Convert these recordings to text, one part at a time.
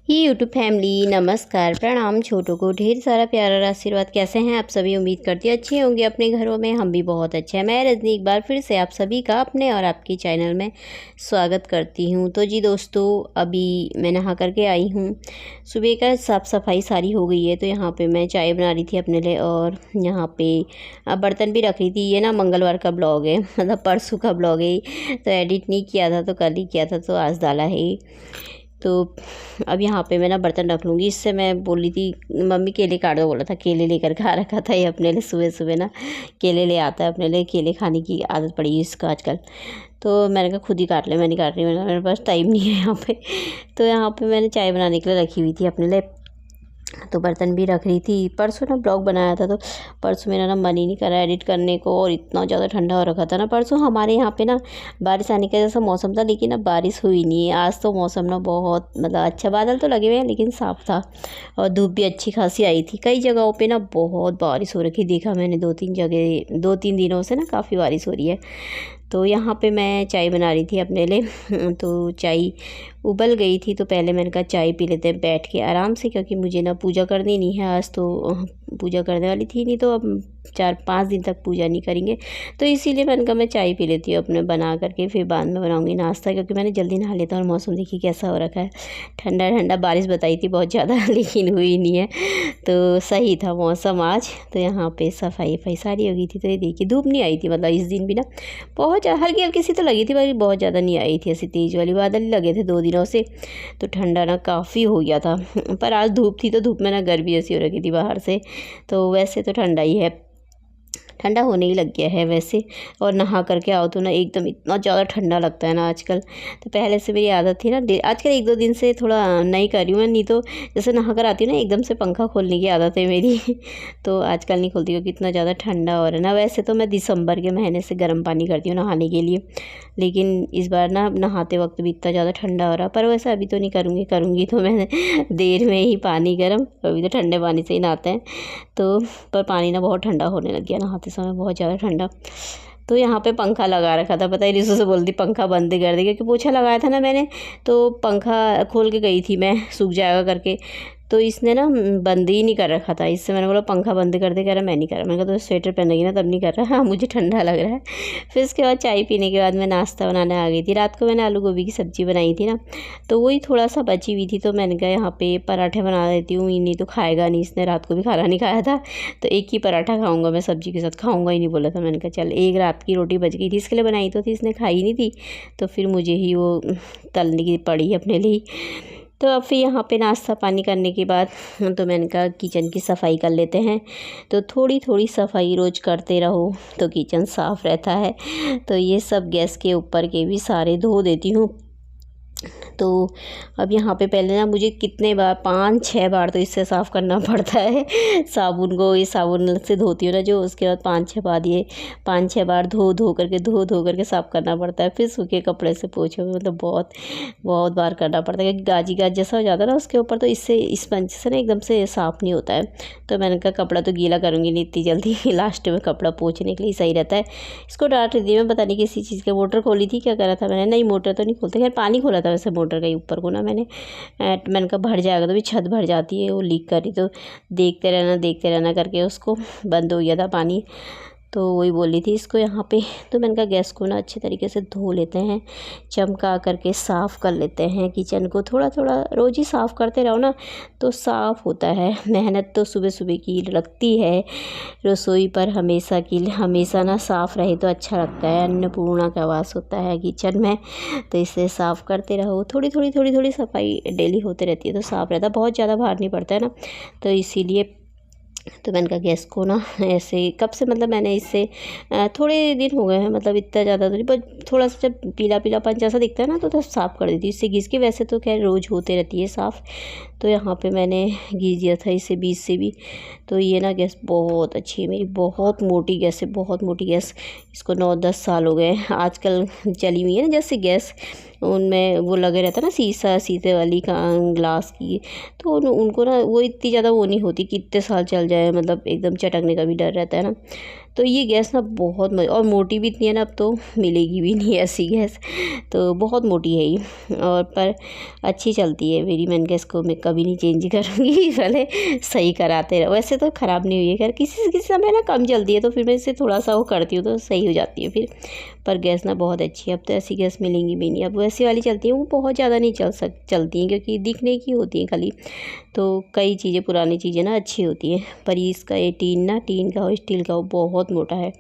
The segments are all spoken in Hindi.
ही यूट्यूब फैमिली नमस्कार प्रणाम। छोटों को ढेर सारा प्यार और आशीर्वाद। कैसे हैं आप सभी? उम्मीद करती अच्छे होंगे अपने घरों में। हम भी बहुत अच्छे हैं। मैं रजनी एक बार फिर से आप सभी का अपने और आपके चैनल में स्वागत करती हूं। तो जी दोस्तों, अभी मैं नहा करके आई हूं। सुबह का साफ़ सफाई सारी हो गई है। तो यहाँ पे मैं चाय बना रही थी अपने लिए और यहाँ पे बर्तन भी रख रही थी। ये ना मंगलवार का ब्लॉग है, मतलब परसों का ब्लॉग है। तो एडिट नहीं किया था, तो कल ही किया था, तो आज डाला है। तो अब यहाँ पे मैं ना बर्तन रख लूँगी। इससे मैं बोली थी मम्मी केले काट दो, बोला था केले लेकर खा रखा था ये अपने लिए। सुबह सुबह ना केले ले आता है अपने लिए, केले खाने की आदत पड़ी है इसका आजकल। तो मैंने कहा खुद ही काट ले, मैं नहीं काट रही, मेरे पास टाइम नहीं है यहाँ पे। तो यहाँ पे मैंने चाय बनाने के लिए रखी हुई थी अपने लिए, तो बर्तन भी रख रही थी। परसों ना ब्लॉग बनाया था, तो परसों मेरा ना मन ही नहीं कर रहा एडिट करने को, और इतना ज़्यादा ठंडा हो रखा था ना। परसों हमारे यहाँ पे ना बारिश आने का जैसा मौसम था, लेकिन अब बारिश हुई नहीं है। आज तो मौसम ना बहुत मतलब अच्छा, बादल तो लगे हुए हैं लेकिन साफ़ था, और धूप भी अच्छी खासी आई थी। कई जगहों पर ना बहुत बारिश हो रखी, देखा मैंने 2-3 जगह, 2-3 दिनों से ना काफ़ी बारिश हो रही है। तो यहाँ पे मैं चाय बना रही थी अपने लिए। तो चाय उबल गई थी, तो पहले मैंने कहा चाय पी लेते हैं बैठ के आराम से, क्योंकि मुझे ना पूजा करनी नहीं है आज। तो पूजा करने वाली थी नहीं, तो अब 4-5 दिन तक पूजा नहीं करेंगे, तो इसीलिए मैंने कहा मैं चाय पी लेती हूँ अपने बना करके, फिर बाद में बनाऊँगी नाश्ता, क्योंकि मैंने जल्दी नहा लेता हूँ। और मौसम देखिए कैसा हो रखा है, ठंडा ठंडा। बारिश बताई थी बहुत ज़्यादा लेकिन हुई नहीं है, तो सही था मौसम आज। तो यहाँ पे सफाई सारी हो गई थी। तो ये देखिए धूप नहीं आई थी, मतलब इस दिन भी ना बहुत हल्की हल्की सी तो लगी थी, पर बहुत ज़्यादा नहीं आई थी ऐसी तेज़ वाली। बादल ही लगे थे 2 दिनों से, तो ठंडा ना काफ़ी हो गया था। पर आज धूप थी, तो धूप में ना गर्मी ऐसी हो रखी थी बाहर से। तो वैसे तो ठंडा ही है, ठंडा होने ही लग गया है वैसे। और नहा करके आओ तो ना एकदम इतना ज़्यादा ठंडा लगता है ना आजकल। तो पहले से मेरी आदत थी ना, आजकल 1-2 दिन से थोड़ा नहीं कर रही हूँ मैं, नहीं तो जैसे नहा कर आती हूँ ना एकदम से पंखा खोलने की आदत है मेरी। तो आजकल नहीं खोलती, क्योंकि इतना ज़्यादा ठंडा हो रहा है ना। वैसे तो मैं दिसंबर के महीने से गर्म पानी करती हूँ नहाने के लिए, लेकिन इस बार ना नहाते वक्त भी इतना ज़्यादा ठंडा हो रहा। पर वैसे अभी तो नहीं करूँगी तो मैं देर में ही पानी गर्म, अभी तो ठंडे पानी से ही नहाते हैं। तो पर पानी ना बहुत ठंडा होने लग गया नहाते समय, बहुत ज़्यादा ठंडा। तो यहाँ पे पंखा लगा रखा था, पता ही रिसू से बोलती पंखा बंद कर दे, क्योंकि पोछा लगाया था ना मैंने, तो पंखा खोल के गई थी मैं, सूख जाएगा करके। तो इसने ना बंद ही नहीं कर रखा था। इससे मैंने बोला पंखा बंद कर दे, कह रहा मैं नहीं कर रहा। मैंने कहा तो स्वेटर पहनेगी ना तब नहीं कर रहा। हाँ मुझे ठंडा लग रहा है। फिर उसके बाद चाय पीने के बाद मैं नाश्ता बनाने आ गई थी। रात को मैंने आलू गोभी की सब्ज़ी बनाई थी ना, तो वही थोड़ा सा बची हुई थी, तो मैंने कहा यहाँ पे पराठे बना देती हूँ। नहीं तो खाएगा नहीं, इसने रात को भी खाना नहीं खाया था, तो एक ही पराठा खाऊंगा मैं, सब्जी के साथ खाऊंगा ही नहीं बोला था। मैंने कहा चल, एक रात की रोटी बच गई थी, इसके लिए बनाई तो थी, इसने खाई नहीं थी, तो फिर मुझे ही वो तलने की पड़ी अपने लिए। तो अब फिर यहाँ पे नाश्ता पानी करने के बाद तो मैंने कहा किचन की सफाई कर लेते हैं। तो थोड़ी थोड़ी सफाई रोज़ करते रहो तो किचन साफ़ रहता है। तो ये सब गैस के ऊपर के भी सारे धो देती हूँ। तो अब यहाँ पे पहले ना मुझे कितने बार, 5-6 बार तो इससे साफ़ करना पड़ता है साबुन को। ये साबुन से धोती हूँ ना जो, उसके बाद 5-6 बार ये 5-6 बार धो करके साफ़ करना पड़ता है। फिर सूखे कपड़े से पोछो, मतलब बहुत बहुत बार करना पड़ता है, क्योंकि गाजी गाज जैसा हो जाता है ना उसके ऊपर, तो इससे स्पंज से ना एकदम से साफ़ नहीं होता है। तो मैंने कहा कपड़ा तो गीला करूँगी नहीं इतनी जल्दी, लास्ट में कपड़ा पोंछने के लिए सही रहता है। इसको डांट रही थी मैं, पता नहीं किसी चीज़ की मोटर खोली थी, क्या करा था मैंने, नहीं मोटर तो नहीं खोलते, खैर पानी खोला था वैसे मोटर का ऊपर को ना मैंने कहा भर जाएगा, तो भी छत भर जाती है वो लीक कर रही, तो देखते रहना करके उसको बंद हो गया था पानी। तो वही बोली थी इसको यहाँ पे। तो मैंने कहा गैस को ना अच्छे तरीके से धो लेते हैं, चमका करके साफ़ कर लेते हैं किचन को। थोड़ा थोड़ा रोज़ ही साफ़ करते रहो ना तो साफ़ होता है। मेहनत तो सुबह सुबह की लगती है रसोई पर, हमेशा ना साफ़ रहे तो अच्छा लगता है। अन्नपूर्णा का वास होता है किचन में, तो इसे साफ़ करते रहो। थोड़ी सफाई डेली होते रहती है तो साफ़ रहता है, बहुत ज़्यादा भार नहीं पड़ता है ना, तो इसीलिए। तो मैंने कहा गैस को ना ऐसे कब से, मतलब मैंने इससे थोड़े दिन हो गए हैं, मतलब इतना ज़्यादा तो नहीं, पर थोड़ा सा जब पीला पीलापन जैसा दिखता है ना तो साफ़ कर देती हूँ इससे घिस के। वैसे तो खैर रोज़ होते रहती है साफ़। तो यहाँ पे मैंने घिस दिया था इसे बीच से भी। तो ये ना गैस बहुत अच्छी है मेरी, बहुत मोटी गैस है, बहुत मोटी गैस। इसको 9-10 साल हो गए आजकल चली हुई है ना, जैसे गैस उनमें वो लगे रहता है ना शीशे वाली का ग्लास की, तो उनको ना वो इतनी ज़्यादा वो नहीं होती कि इतने साल चल जाए, मतलब एकदम चटकने का भी डर रहता है ना। तो ये गैस ना बहुत और मोटी भी इतनी है ना, अब तो मिलेगी भी नहीं ऐसी गैस, तो बहुत मोटी है ये, और पर अच्छी चलती है मेरी। मैंने गैस को मैं कभी नहीं चेंज करूँगी भले सही कराते रहो। वैसे तो ख़राब नहीं हुई है खैर, किसी समय ना कम जलती है तो फिर मैं इसे थोड़ा सा वो करती हूँ तो सही हो जाती है फिर। पर गैस ना बहुत अच्छी है, अब तो ऐसी गैस मिलेंगी भी नहीं। अब वैसी वाली चलती है वो बहुत ज़्यादा नहीं चलती हैं, क्योंकि दिखने की होती हैं खाली। तो कई चीज़ें, पुरानी चीज़ें ना अच्छी होती हैं, पर इसका ये टीन का हो, स्टील का हो, बहुत मोटा है,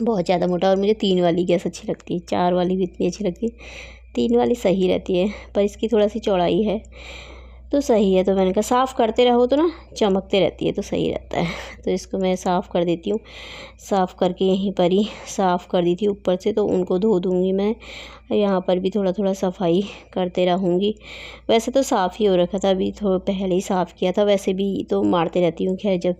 बहुत ज़्यादा मोटा। और मुझे 3 वाली गैस अच्छी लगती है, 4 वाली भी इतनी अच्छी लगती है, 3 वाली सही रहती है, पर इसकी थोड़ा सी चौड़ाई है तो सही है। तो मैंने कहा साफ़ करते रहो तो ना चमकते रहती है तो सही रहता है। तो इसको मैं साफ़ कर देती हूँ, साफ़ करके यहीं पर ही साफ़ कर दी थी ऊपर से, तो उनको धो दूँगी मैं। यहाँ पर भी थोड़ा थोड़ा सफाई करते रहूँगी। वैसे तो साफ़ ही हो रखा था, अभी थोड़ा पहले ही साफ़ किया था। वैसे भी तो मारते रहती हूँ खैर, जब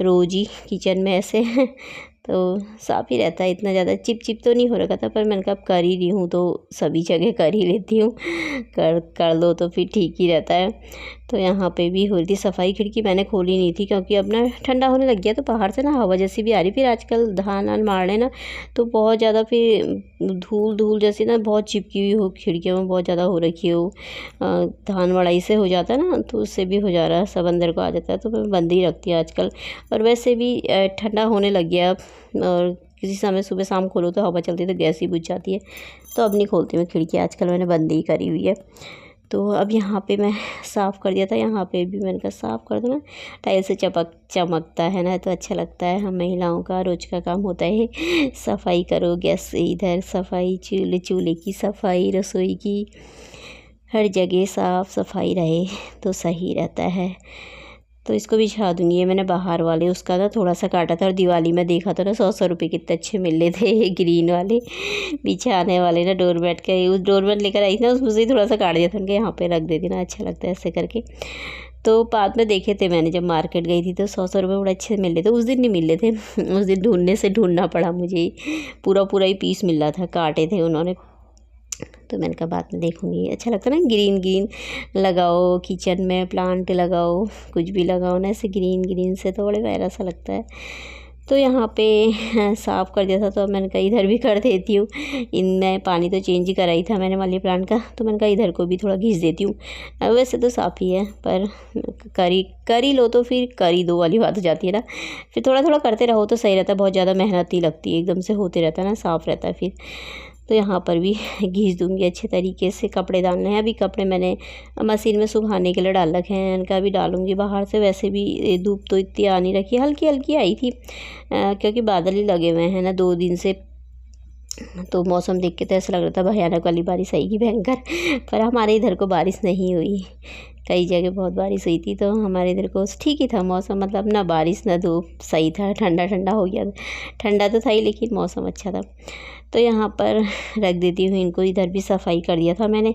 रोज़ ही किचन में ऐसे तो साफ़ ही रहता है, इतना ज़्यादा चिप चिप तो नहीं हो रखा था। पर मैंने कहा अब कर ही रही हूँ तो सभी जगह कर ही लेती हूँ, कर लो तो फिर ठीक ही रहता है। तो यहाँ पे भी हो रही थी सफाई। खिड़की मैंने खोली नहीं थी क्योंकि अब ना ठंडा होने लग गया, तो बाहर से ना हवा जैसी भी आ रही। फिर आजकल धान वान मारने ना तो बहुत ज़्यादा फिर धूल धूल जैसी ना बहुत चिपकी हुई हो, खिड़कियों में बहुत ज़्यादा हो रखी हो, धान मड़ाई से हो जाता है ना, तो उससे भी हो जा रहा है, सब अंदर को आ जाता है। तो मैं बंद ही रखती हूँ आजकल। और वैसे भी ठंडा होने लग गया अब, और किसी समय सुबह शाम खोलो तो हवा चलती है तो गैस ही बुझ जाती है, तो अब नहीं खोलती मैं खिड़की, आजकल मैंने बंद ही करी हुई है। तो अब यहाँ पे मैं साफ़ कर दिया था, यहाँ पे भी मैंने कहा साफ़ कर दो ना, टाइल से चमकता है ना, तो अच्छा लगता है। हम महिलाओं का रोज़ का काम होता है सफाई करो, गैस इधर सफाई, चूल्हे की सफाई, रसोई की, हर जगह साफ़ सफाई रहे तो सही रहता है। तो इसको बिछा दूँगी। ये मैंने बाहर वाले उसका ना थोड़ा सा काटा था, और दिवाली में देखा था ना 100 रुपये कितने अच्छे मिल रहे थे ये ग्रीन वाले बिछाने वाले ना, डोरमैट के। उस डोरमैट लेकर आई थी ना, उसमें से ही थोड़ा सा काट दिया था, उनके यहाँ पे रख देती ना, अच्छा लगता है ऐसे करके। तो बाद में देखे थे मैंने, जब मार्केट गई थी तो 100 रुपये बड़े अच्छे मिल रहे थे। उस दिन नहीं मिल रहे थे, उस दिन ढूंढना पड़ा मुझे ही, पूरा ही पीस मिल रहा था, काटे थे उन्होंने। तो मैंने कहा बाद में देखूँगी, अच्छा लगता है ना ग्रीन ग्रीन लगाओ, किचन में प्लांट लगाओ, कुछ भी लगाओ ना ऐसे ग्रीन ग्रीन से, तो बड़े प्यारा सा लगता है। तो यहाँ पे साफ़ कर दिया था, तो अब मैंने कहा इधर भी कर देती हूँ। इनमें पानी तो चेंज ही कराई था मैंने मनी प्लांट का, तो मैंने कहा इधर को भी थोड़ा घिस देती हूँ। वैसे तो साफ़ ही है, पर कर ही लो तो फिर कर ही दो वाली बात हो जाती है ना। फिर थोड़ा थोड़ा करते रहो तो सही रहता है, बहुत ज़्यादा मेहनत ही लगती है, एकदम से होते रहता है ना, साफ़ रहता है फिर। तो यहाँ पर भी घिस दूँगी अच्छे तरीके से। कपड़े डालने हैं, अभी कपड़े मैंने मशीन में सुखाने के लिए डाल रखे हैं, इनका भी डालूँगी बाहर से। वैसे भी धूप तो इतनी आ नहीं रखी, हल्की हल्की आई थी, क्योंकि बादल ही लगे हुए हैं ना 2 दिन से। तो मौसम देख के तो ऐसा लग रहा था भयानक वाली बारिश आएगी, भयंकर। पर हमारे इधर को बारिश नहीं हुई, कई जगह बहुत बारिश हुई थी, तो हमारे इधर को ठीक ही था मौसम, मतलब ना बारिश ना धूप, सही था, ठंडा ठंडा हो गया। ठंडा तो था ही लेकिन मौसम अच्छा था। तो यहाँ पर रख देती हूँ इनको। इधर भी सफाई कर दिया था मैंने,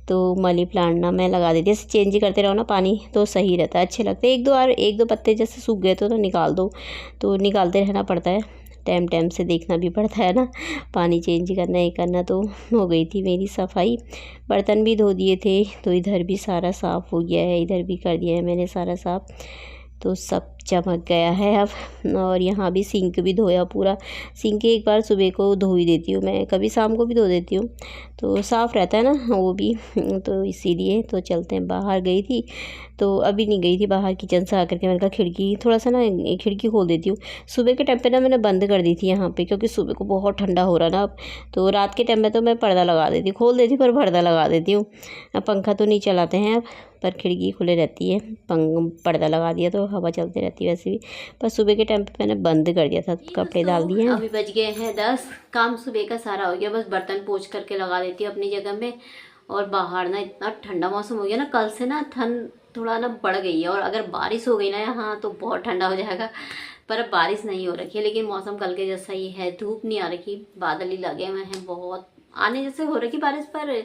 तो मनी प्लांट ना मैं लगा देती हूँ। ऐसे चेंज ही करते रहो ना पानी तो सही रहता है, अच्छे लगते हैं। एक दो पत्ते जैसे सूख गए तो निकाल दो, तो निकालते रहना पड़ता है, टाइम से देखना भी पड़ता है ना, पानी चेंज करना ये करना। तो हो गई थी मेरी सफाई, बर्तन भी धो दिए थे, तो इधर भी सारा साफ़ हो गया है, इधर भी कर दिया है मैंने सारा साफ़, तो सब चमक गया है अब। और यहाँ भी सिंक भी धोया पूरा। सिंक एक बार सुबह को धो ही देती हूँ मैं, कभी शाम को भी धो देती हूँ, तो साफ़ रहता है ना वो भी। तो इसीलिए तो चलते हैं। बाहर गई थी तो अभी नहीं गई थी बाहर, किचन से आकर के मैंने कहा खिड़की थोड़ा सा ना, खिड़की खोल देती हूँ। सुबह के टाइम पे ना मैंने बंद कर दी थी यहाँ पे, क्योंकि सुबह को बहुत ठंडा हो रहा ना अब। तो रात के टाइम में तो मैं पर्दा लगा देती, खोल देती पर पर्दा लगा देती हूँ। अब पंखा तो नहीं चलाते हैं अब, पर खिड़की खुले रहती है, पर्दा लगा दिया तो हवा चलती रहती है वैसे भी। पर सुबह के टाइम पे मैंने बंद कर दिया था, कपड़े डाल दिए हैं। अभी बज गए हैं 10, काम सुबह का सारा हो गया, बस बर्तन पोंछ करके लगा देती हूँ अपनी जगह में। और बाहर ना इतना ठंडा मौसम हो गया ना, कल से ना ठंड थोड़ा ना बढ़ गई है। और अगर बारिश हो गई ना यहाँ तो बहुत ठंडा हो जाएगा, पर अब बारिश नहीं हो रखी है। लेकिन मौसम कल के जैसा ही है, धूप नहीं आ रखी, बादल ही लगे हुए हैं, बहुत आने जैसे हो रखी बारिश, पर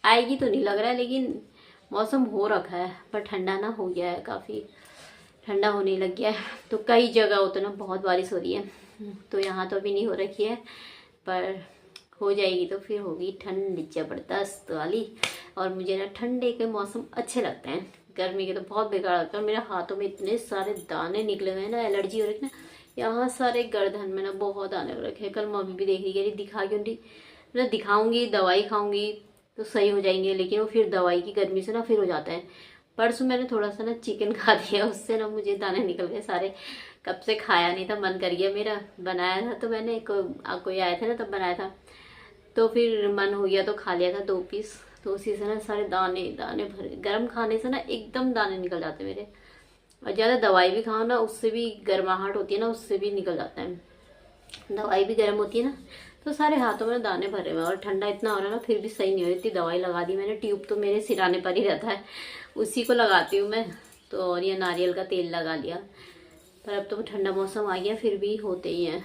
आएगी तो नहीं लग रहा है। लेकिन मौसम हो रखा है, पर ठंडा ना हो गया है, काफ़ी ठंडा होने लग गया है। तो कई जगह होता ना बहुत बारिश हो रही है, तो यहाँ तो अभी नहीं हो रखी है, पर हो जाएगी तो फिर होगी ठंड जबरदस्त वाली। और मुझे ना ठंडे के मौसम अच्छे लगते हैं, गर्मी के तो बहुत बेकार लगता है। और मेरे हाथों में इतने सारे दाने निकले हुए हैं ना, एलर्जी हो रही है ना, यहाँ सारे गर्दन में ना बहुत दाने हो रखे हैं। कल मम्मी भी देख रही, कह रही दिखा क्यों नहीं, मैं दिखाऊंगी दवाई खाऊंगी तो सही हो जाएंगे, लेकिन वो फिर दवाई की गर्मी से ना फिर हो जाता है। परसों मैंने थोड़ा सा ना चिकन खा दिया, उससे ना मुझे दाने निकल गए सारे। कब से खाया नहीं था, मन कर गया मेरा, बनाया था तो मैंने कोई आए थे ना तब बनाया था, तो फिर मन हो गया तो खा लिया था 2 पीस। तो उसी से ना सारे दाने दाने भरे, गर्म खाने से ना एकदम दाने निकल जाते मेरे। और ज़्यादा दवाई भी खाओ ना उससे भी गर्माहट होती है ना, उससे भी निकल जाता है। दवाई भी गर्म होती है ना, तो सारे हाथों में दाने भरे हुए, और ठंडा इतना हो रहा है ना फिर भी सही नहीं हो रही। इतनी दवाई लगा दी मैंने, ट्यूब तो मेरे सिराने पर ही रहता है, उसी को लगाती हूँ मैं तो। और ये नारियल का तेल लगा लिया, पर अब तो ठंडा मौसम आ गया फिर भी होते ही हैं।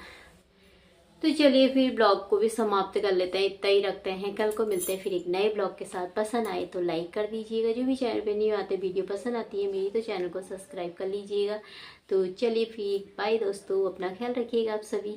तो चलिए फिर ब्लॉग को भी समाप्त कर लेते हैं, इतना ही रखते हैं। कल को मिलते हैं फिर एक नए ब्लॉग के साथ। पसंद आए तो लाइक कर दीजिएगा, जो भी चैनल पे न्यू आते वीडियो पसंद आती है मेरी तो चैनल को सब्सक्राइब कर लीजिएगा। तो चलिए फिर बाय दोस्तों, अपना ख्याल रखिएगा आप सभी।